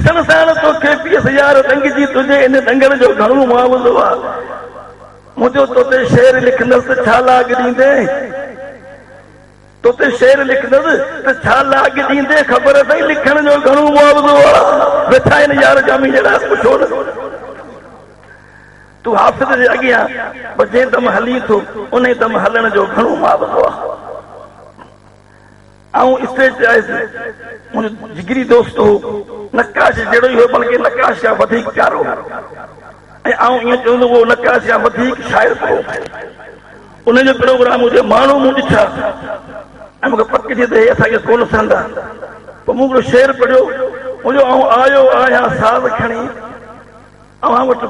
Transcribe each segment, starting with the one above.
ॾिसण सां तोखे पीस यार दंग जी तुंहिंजे इन दंगण जो घणो मुआवज़ो आहे। मुंहिंजो तोते शेर लिखंदसि त छा लाग ॾींदे, तोते शेर लिखंदसि त छा लाग ॾींदे, ख़बर अथई लिखण जो घणो मुआवज़ो आहे। वेठा आहिनि यार जामी जहिड़ा, पुछो न। तूं हाफ़िज़ जे अॻियां जंहिं दम हली थो उन दम हलण जो घणो मुआवज़ो आहे। ऐं स्टेज ते आयुसि, मुंहिंजो जिगरी दोस्त हो, नकाश जहिड़ो ई हो, बल्कि नकाश खां वधीक प्यारो। ऐं आउं ईअं चवंदो हुओ नकाश खां वधीक शाइर हो। उनजो प्रोग्राम हुजे, माण्हू मूं ॾिठा ऐं मूंखे पक थी त हे असांखे कोन सहंदा। पोइ मूं हिकिड़ो शेर पढ़ियो, मुंहिंजो आउं आयो आहियां साज़ खणी, अवां वटि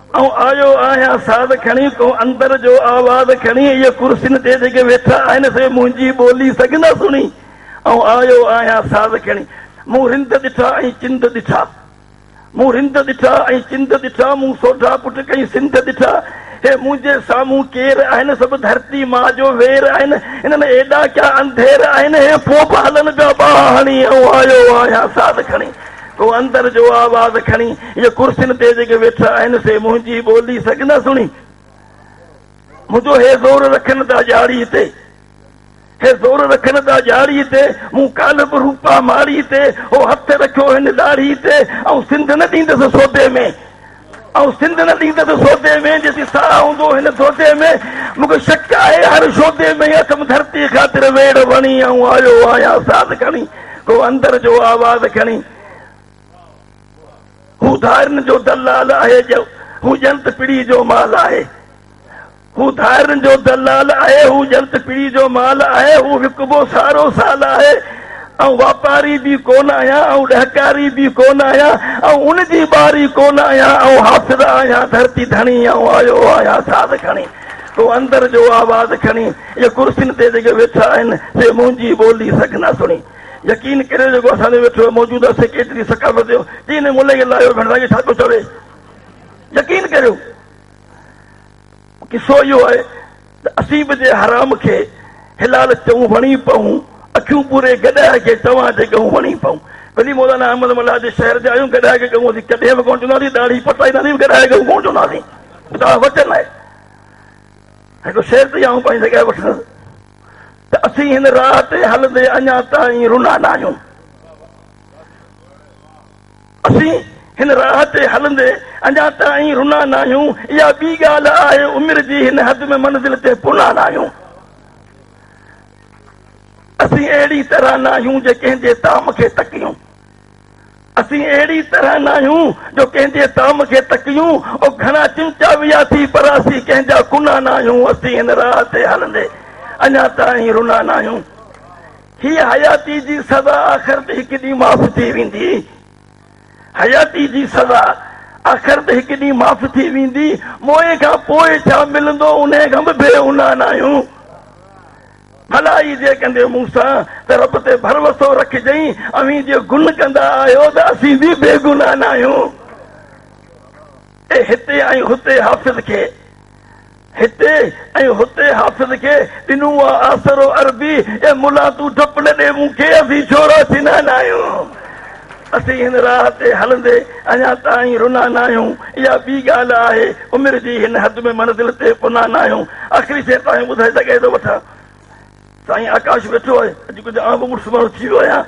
ऐं आयो आहियां साज़ खणी, को अंदर जो आवाज़ खणी, इहे कुर्सियुनि ते जेके वेठा आहिनि से मुंहिंजी ॿोली सघंदा सुणी। ऐं आयो आहियां साज़ खणी, मूं रिंद ॾिठा ऐं चिंद ॾिठा, मूं रिंद ॾिठा ऐं चिंद ॾिठा, मूं सोढा पुट कई सिंध ॾिठा। हे मुंहिंजे साम्हूं केरु आहिनि, सभु धरती मां जो वेर आहिनि, हिननि एॾा क्या अंधेर आहिनि, हे पोइ हलनि पिया बाहणी। ऐं आयो आहियां साज़ खणी, को अंदर जो आवाज़ खणी, इहे कुर्सियुनि ते जेके वेठा आहिनि से मुंहिंजी ॿोली सघंदा सुणी। मुंहिंजो हे ज़ोर रखनि था ॼाड़ी ते, हे ज़ोर रखनि था ॼाड़ी ते, मूं कालब रूपा माड़ी ते, हो हथ रखियो हिन ॾाढ़ी ते, ऐं सिंध न ॾींदसि सौदे में, ऐं सिंध न ॾींदसि सौदे में, जेसी साह हूंदो हिन सौदे में। मूंखे शक आहे हर सौदे में अथमि धरती ख़ातिर वेड़ वणी। ऐं आयो आहियां साज़ खणी, को अंदर जो आवाज़ खणी। हू धारनि जो दलाल आहे, जो हू जंत पीढ़ी जो माल आहे, हू धारनि जो दलाल आहे, हू जंत पीढ़ी जो माल आहे, हू विकबो सारो साल आहे। ऐं वापारी बि कोन आहियां, ऐं ॾहकारी बि कोन आहियां, ऐं उनजी ॿारी कोन आहियां, ऐं हाफ़िज़ आहियां धरती धणी। ऐं आयो आहियां साज़ खणी, को अंदर जो आवाज़ खणी, इहे कुर्सियुनि ते जेके वेठा आहिनि से मुंहिंजी ॿोली सघंदा सुणी। यकीन करे जेको असांजे वेठो मौजूदा सेक्रेटरी सकाफ़त जो तीन मुले खे लाहियो भेण छा थो चवे, यकीन करियो। किसो इहो आहे त असीं बि जे हराम खे हिलाल चऊं वणी पऊं, अखियूं पूरे गॾाए खे चवां ते कहूं वणी पऊं। वरी मौलाना अहमद मल्ला जे शहर जा आहियूं, गॾाए खे कहूं असीं कॾहिं बि कोन चवंदासीं, ॾाढी पटाईंदासीं, गॾाए खे कोन चवंदासीं, वचन आहे। हिकिड़ो शेर ते आऊं पंहिंजी जॻह वठंदुसि त असीं हिन राह ते हलंदे अञा ताईं रुना न आहियूं, असीं हिन राह ते हलंदे अञा ताईं रुना न आहियूं। इहा ॿी ॻाल्हि आहे, उमिरि जी हिन हद में मंज़िल ते पुना न आहियूं। असीं अहिड़ी तरह न आहियूं जो कंहिंजे ताम खे तकियूं, असीं अहिड़ी तरह न आहियूं जो कंहिंजे ताम खे तकियूं। ओ घणा चिमचा वियासीं पर असीं कंहिंजा कुना न आहियूं। असीं हिन राह ते हलंदे अञा ताईं रुना न आहियूं। हीअ हयाती जी सज़ा आख़िर ते हिकु ॾींहुं माफ़ थी वेंदी, हयाती जी सज़ा आख़िर ते हिकु ॾींहुं माफ़ थी वेंदी। मोए खां पोइ छा मिलंदो उन खां बि बेउना न आहियूं। भलाई जे कंदे मूंसां त रब ते भरोसो रखिजईं, अवीं जे गुन कंदा आहियो त असीं बि बेगुनाह न आहियूं। हिते ऐं हुते हाफ़िज़ खे, हिते ऐं हुते हाफ़िज़ खे ॾिनो आहे आसरो अरबी। ए मुला तूं डपु न ॾे मूंखे, असीं छोरा थींदा न आहियूं। असीं हिन राह ते हलंदे अञा ताईं रुना न आहियूं। इहा ॿी ॻाल्हि आहे, उमिरि जी हिन हद में मंज़िल ते पुना न आहियूं। आख़िरी शइ तव्हांखे ॿुधाए सघे थो वठां, साईं आकाश वेठो आहे, अॼु कुझु आम मुड़ुसु माण्हू थी वियो आहियां।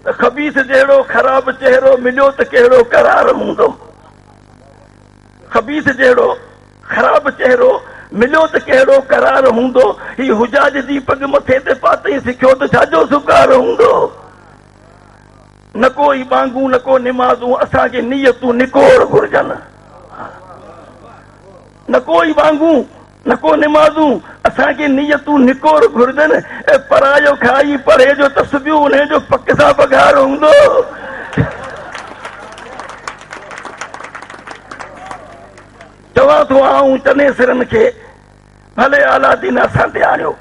त ख़बीस जहिड़ो ख़राब चहिरो मिलियो त कहिड़ो करार हूंदो, ख़बीस जहिड़ो ख़राब चहिरो मिलियो त कहिड़ो करार हूंदो। ही हुजाज जी पग मथे ते पातई सिखियो त छाजो सुकार हूंदो। न कोई बांगू न को निमाज़ूं, असांखे नियतूं निकोड़ घुरजनि। न कोई बांगू न को निमाज़ूं, असांखे नियतूं निकोड़ घुरजनि। ऐं परायो खाई परे जो तस्बियूं उन जो पक सां पघार हूंदो। चवां थो आऊं चने सिरनि खे भले आला दीन सां ते आणियो,